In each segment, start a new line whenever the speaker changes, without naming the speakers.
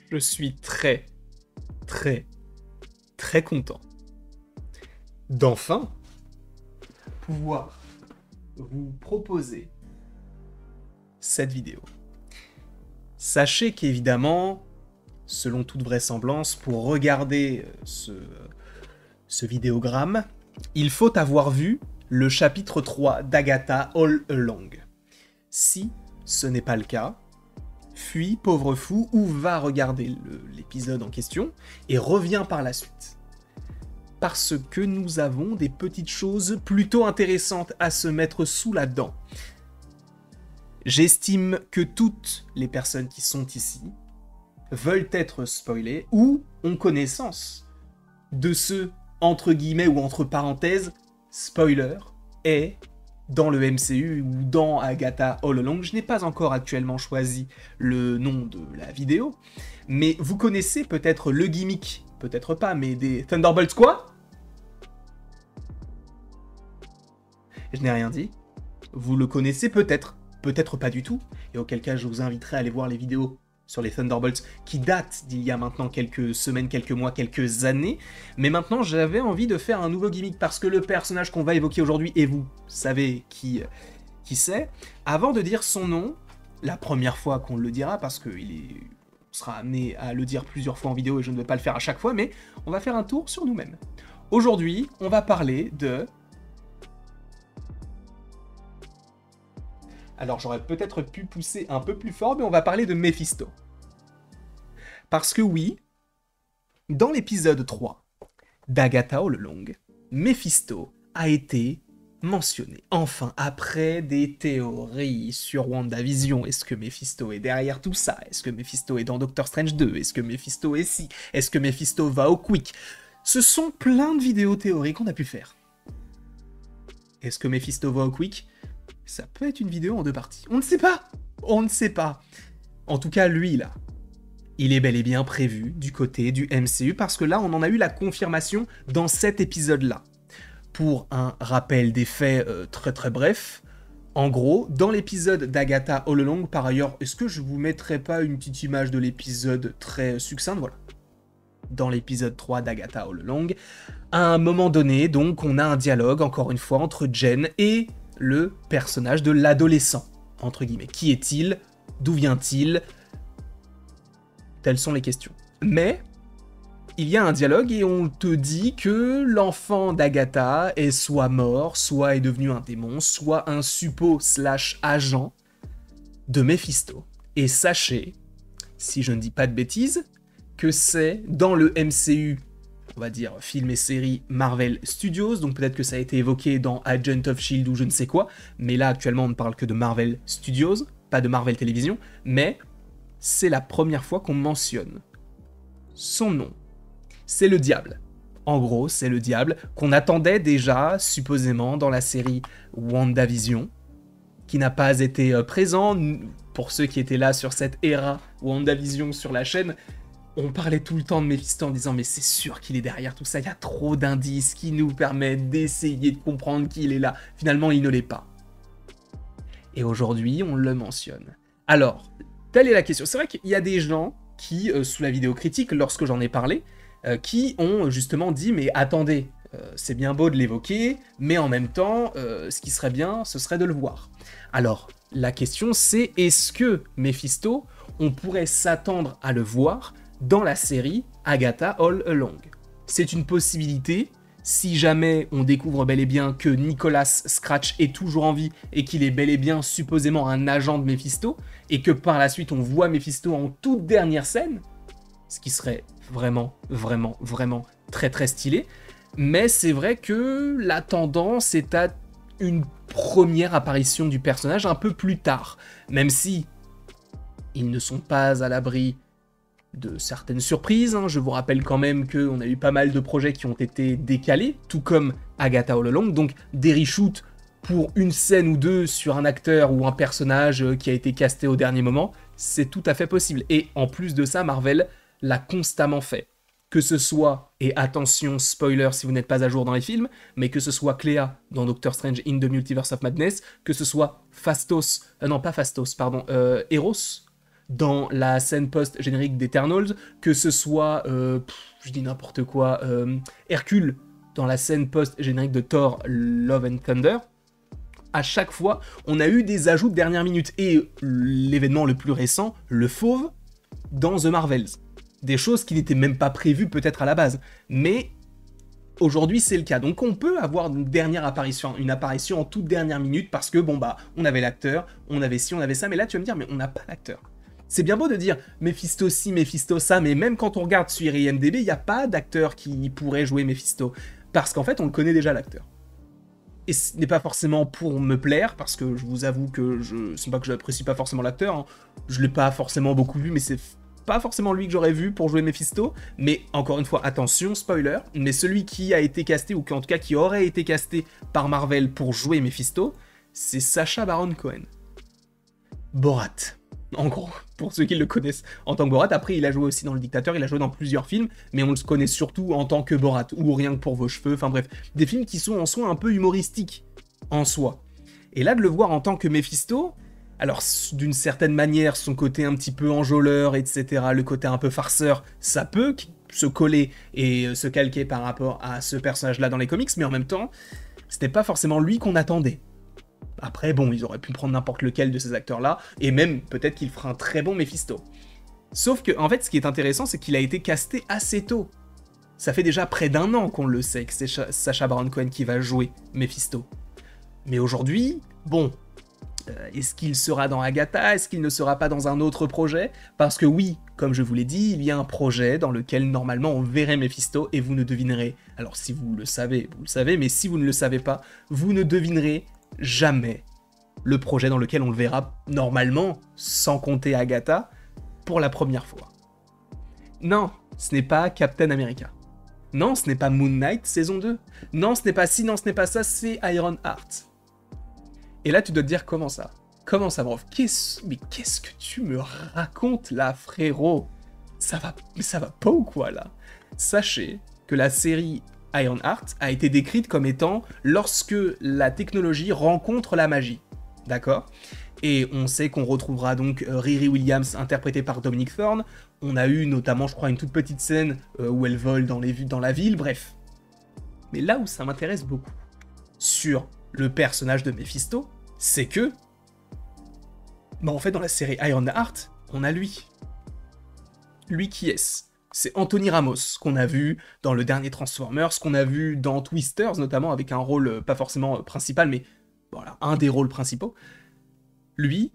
je suis très, très, très content d'enfin pouvoir vous proposer cette vidéo. Sachez qu'évidemment, selon toute vraisemblance, pour regarder ce vidéogramme, il faut avoir vu le chapitre 3 d'Agatha All Along. Si ce n'est pas le cas, fuis, pauvre fou, ou va regarder l'épisode en question et reviens par la suite. Parce que nous avons des petites choses plutôt intéressantes à se mettre sous la dent. J'estime que toutes les personnes qui sont ici veulent être spoilées ou ont connaissance de ce, entre guillemets ou entre parenthèses, spoiler est dans le MCU ou dans Agatha All Along. Je n'ai pas encore actuellement choisi le nom de la vidéo, mais vous connaissez peut-être le gimmick, peut-être pas, mais des Thunderbolts quoi ? Je n'ai rien dit. Vous le connaissez peut-être, peut-être pas du tout, et auquel cas je vous inviterai à aller voir les vidéos sur les Thunderbolts qui datent d'il y a maintenant quelques semaines, quelques mois, quelques années. Mais maintenant, j'avais envie de faire un nouveau gimmick parce que le personnage qu'on va évoquer aujourd'hui, et vous savez qui c'est, avant de dire son nom, la première fois qu'on le dira, parce qu'on sera amené à le dire plusieurs fois en vidéo et je ne vais pas le faire à chaque fois, mais on va faire un tour sur nous-mêmes. Aujourd'hui, on va parler de... Alors j'aurais peut-être pu pousser un peu plus fort, mais on va parler de Mephisto. Parce que oui, dans l'épisode 3 d'Agatha All Along, Mephisto a été mentionné. Enfin, après des théories sur WandaVision, est-ce que Mephisto est derrière tout ça? Est-ce que Mephisto est dans Doctor Strange 2? Est-ce que Mephisto est ci? Est-ce que Mephisto va au Quick? Ce sont plein de vidéos théories qu'on a pu faire. Est-ce que Mephisto va au Quick? Ça peut être une vidéo en 2 parties. On ne sait pas. On ne sait pas. En tout cas, lui, là, il est bel et bien prévu du côté du MCU parce que là, on en a eu la confirmation dans cet épisode-là. Pour un rappel des faits très très bref, en gros, dans l'épisode d'Agatha All Along, par ailleurs, est-ce que je vous mettrai pas une petite image de l'épisode très succincte? Voilà. Dans l'épisode 3 d'Agatha All Along, à un moment donné, donc, on a un dialogue, encore une fois, entre Jen et le personnage de l'adolescent, entre guillemets. Qui est-il? D'où vient-il? Telles sont les questions. Mais, il y a un dialogue et on te dit que l'enfant d'Agatha est soit mort, soit est devenu un démon, soit un suppo/agent de Mephisto. Et sachez, si je ne dis pas de bêtises, que c'est dans le MCU, on va dire film et série Marvel Studios, donc peut-être que ça a été évoqué dans Agent of S.H.I.E.L.D. ou je ne sais quoi, mais là actuellement on ne parle que de Marvel Studios, pas de Marvel Télévision, mais c'est la première fois qu'on mentionne son nom. C'est le diable. En gros, c'est le diable qu'on attendait déjà supposément dans la série WandaVision, qui n'a pas été présent. Pour ceux qui étaient là sur cette ère WandaVision sur la chaîne, on parlait tout le temps de Mephisto en disant mais c'est sûr qu'il est derrière tout ça, il y a trop d'indices qui nous permettent d'essayer de comprendre qu'il est là. Finalement, il ne l'est pas. Et aujourd'hui, on le mentionne. Alors, telle est la question. C'est vrai qu'il y a des gens qui, sous la vidéo critique, lorsque j'en ai parlé, qui ont justement dit mais attendez, c'est bien beau de l'évoquer, mais en même temps, ce qui serait bien, ce serait de le voir. Alors, la question c'est, est-ce que Mephisto, on pourrait s'attendre à le voir dans la série Agatha All Along? C'est une possibilité, si jamais on découvre bel et bien que Nicolas Scratch est toujours en vie et qu'il est bel et bien supposément un agent de Mephisto, et que par la suite on voit Mephisto en toute dernière scène, ce qui serait vraiment, vraiment, vraiment très très stylé, mais c'est vrai que la tendance est à une première apparition du personnage un peu plus tard, même si ils ne sont pas à l'abri de certaines surprises. Je vous rappelle quand même qu'on a eu pas mal de projets qui ont été décalés, tout comme Agatha All Along, donc des reshoots pour une scène ou deux sur un acteur ou un personnage qui a été casté au dernier moment, c'est tout à fait possible. Et en plus de ça, Marvel l'a constamment fait. Que ce soit, et attention, spoiler si vous n'êtes pas à jour dans les films, mais que ce soit Clea dans Doctor Strange in the Multiverse of Madness, que ce soit Eros dans la scène post-générique d'Eternals, que ce soit, je dis n'importe quoi, Hercule dans la scène post-générique de Thor Love and Thunder, à chaque fois, on a eu des ajouts de dernière minute. Et l'événement le plus récent, le Fauve, dans The Marvels. Des choses qui n'étaient même pas prévues peut-être à la base. Mais aujourd'hui, c'est le cas. Donc on peut avoir une apparition en toute dernière minute parce que, bon bah, on avait l'acteur, on avait ci, on avait ça, mais là tu vas me dire, mais on n'a pas l'acteur. C'est bien beau de dire Mephisto ci, Mephisto ça, mais même quand on regarde sur IMDb, il n'y a pas d'acteur qui pourrait jouer Mephisto. Parce qu'en fait, on le connaît déjà l'acteur. Et ce n'est pas forcément pour me plaire, parce que je vous avoue que c'est pas que je n'apprécie pas forcément l'acteur, hein. Je l'ai pas forcément beaucoup vu, mais c'est pas forcément lui que j'aurais vu pour jouer Mephisto, mais encore une fois, attention, spoiler, mais celui qui a été casté, ou en tout cas qui aurait été casté par Marvel pour jouer Mephisto, c'est Sacha Baron Cohen. Borat, en gros, pour ceux qui le connaissent en tant que Borat. Après, il a joué aussi dans Le Dictateur, il a joué dans plusieurs films, mais on le connaît surtout en tant que Borat, ou Rien que pour vos cheveux, enfin bref, des films qui sont en soi un peu humoristiques, en soi. Et là, de le voir en tant que Mephisto, alors d'une certaine manière, son côté un petit peu enjôleur, etc., le côté un peu farceur, ça peut se coller et se calquer par rapport à ce personnage-là dans les comics, mais en même temps, c'était pas forcément lui qu'on attendait. Après, bon, ils auraient pu prendre n'importe lequel de ces acteurs-là, et même peut-être qu'il fera un très bon Mephisto. Sauf que, en fait, ce qui est intéressant, c'est qu'il a été casté assez tôt. Ça fait déjà près d'1 an qu'on le sait, que c'est Sacha Baron Cohen qui va jouer Mephisto. Mais aujourd'hui, bon, est-ce qu'il sera dans Agatha? Est-ce qu'il ne sera pas dans un autre projet? Parce que oui, comme je vous l'ai dit, il y a un projet dans lequel normalement on verrait Mephisto, et vous ne devinerez, alors si vous le savez, mais si vous ne le savez pas, vous ne devinerez jamais le projet dans lequel on le verra normalement, sans compter Agatha, pour la première fois. Non, ce n'est pas Captain America. Non, ce n'est pas Moon Knight saison 2. Non, ce n'est pas ci, non, ce n'est pas ça, c'est Iron Heart. Et là, tu dois te dire, comment ça? Comment ça, Brof? Mais qu'est-ce que tu me racontes là, frérot? Ça va pas ou quoi, là? Sachez que la série Ironheart a été décrite comme étant lorsque la technologie rencontre la magie. D'accord? Et on sait qu'on retrouvera donc Riri Williams interprétée par Dominic Thorne. On a eu notamment, je crois, une toute petite scène où elle vole dans la ville, bref. Mais là où ça m'intéresse beaucoup sur le personnage de Mephisto, c'est que, bah en fait dans la série Ironheart, on a lui. Lui qui est-ce? C'est Anthony Ramos, qu'on a vu dans le dernier Transformers, qu'on a vu dans Twisters, notamment avec un rôle pas forcément principal, mais voilà, un des rôles principaux. Lui,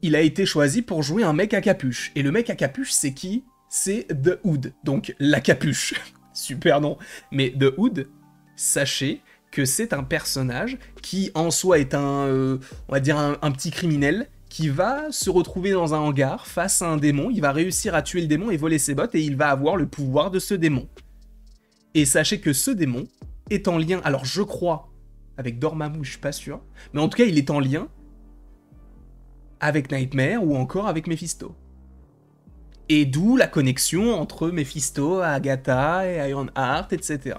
il a été choisi pour jouer un mec à capuche. Et le mec à capuche, c'est qui? C'est The Hood, donc la capuche. Super nom. Mais The Hood, sachez que c'est un personnage qui en soi est on va dire un petit criminel qui va se retrouver dans un hangar face à un démon, il va réussir à tuer le démon et voler ses bottes et il va avoir le pouvoir de ce démon. Et sachez que ce démon est en lien, alors je crois, avec Dormammu, je suis pas sûr, mais en tout cas il est en lien avec Nightmare ou encore avec Mephisto. Et d'où la connexion entre Mephisto, Agatha et Ironheart, etc.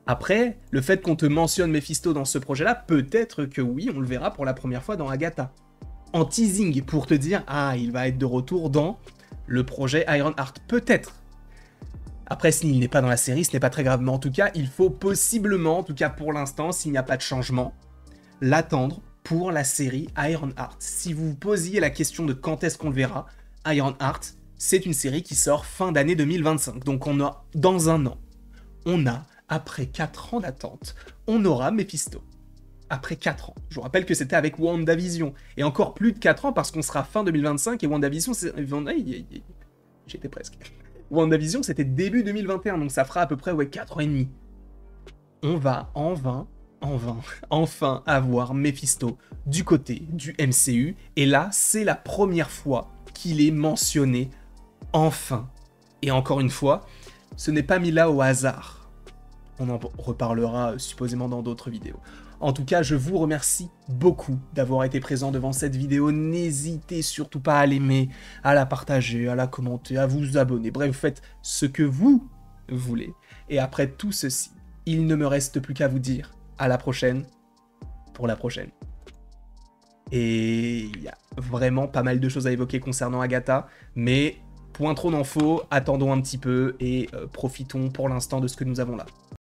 Après, le fait qu'on te mentionne Mephisto dans ce projet-là, peut-être que oui, on le verra pour la première fois dans Agatha. En teasing, pour te dire, ah, il va être de retour dans le projet Ironheart, peut-être. Après, s'il n'est pas dans la série, ce n'est pas très grave, mais en tout cas, il faut possiblement, en tout cas pour l'instant, s'il n'y a pas de changement, l'attendre pour la série Ironheart. Si vous vous posiez la question de quand est-ce qu'on le verra, Ironheart, c'est une série qui sort fin d'année 2025, donc on a, dans 1 an, on a, après 4 ans d'attente, on aura Mephisto. Après 4 ans. Je vous rappelle que c'était avec WandaVision. Et encore plus de 4 ans parce qu'on sera fin 2025 et WandaVision, c'est... J'étais presque. WandaVision, c'était début 2021, donc ça fera à peu près 4 ans et demi. On va enfin avoir Mephisto du côté du MCU. Et là, c'est la première fois qu'il est mentionné enfin. Et encore une fois, ce n'est pas mis là au hasard. On en reparlera supposément dans d'autres vidéos. En tout cas, je vous remercie beaucoup d'avoir été présent devant cette vidéo. N'hésitez surtout pas à l'aimer, à la partager, à la commenter, à vous abonner. Bref, vous faites ce que vous voulez. Et après tout ceci, il ne me reste plus qu'à vous dire à la prochaine pour la prochaine. Et il y a vraiment pas mal de choses à évoquer concernant Agatha, mais point trop d'infos, attendons un petit peu et profitons pour l'instant de ce que nous avons là.